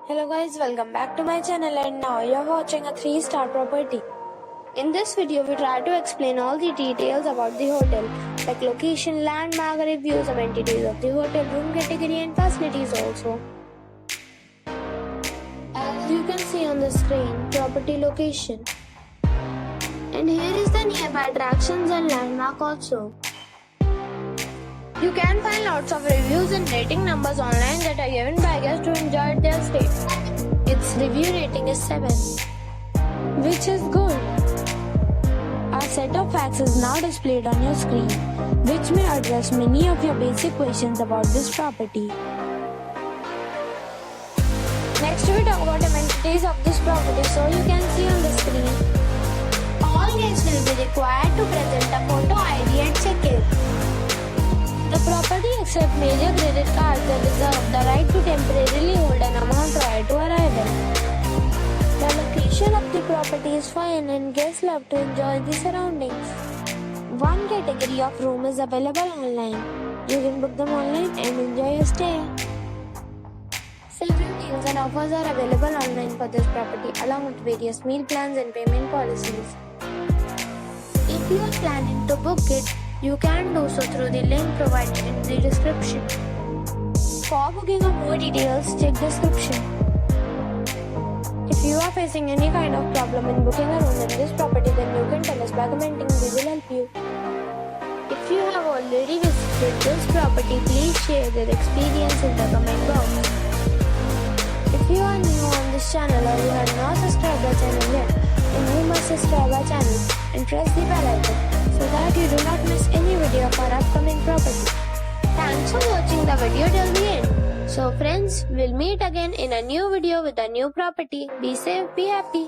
Hello guys, welcome back to my channel and now you're watching a 3-star property. In this video, we try to explain all the details about the hotel, like location, landmark, reviews, amenities of the hotel, room category and facilities also. As you can see on the screen, property location. And here is the nearby attractions and landmark also. You can find lots of reviews and rating numbers online that are given by guests to enjoy their stay. Its review rating is 7, which is good. Our set of facts is now displayed on your screen, which may address many of your basic questions about this property. Next, we talk about amenities of this property, so you can see on the screen. All guests will be required to present a photo ID at check-in. The property accepts major credit cards that reserve the right to temporarily hold an amount prior to arrival. The location of the property is fine and guests love to enjoy the surroundings. One category of room is available online. You can book them online and enjoy your stay. Several deals and offers are available online for this property along with various meal plans and payment policies. If you are planning to book it, you can do so through the link provided in the description. For booking or more details, check description. If you are facing any kind of problem in booking a room in this property, then you can tell us by commenting. We will help you. If you have already visited this property, please share your experience in the comment box. If you are new on this channel or you have not subscribed our channel yet, then you must subscribe our channel and press the bell icon so that you do not miss any video of our upcoming property. Thanks for watching the video till the end. So friends, we'll meet again in a new video with a new property. Be safe, be happy.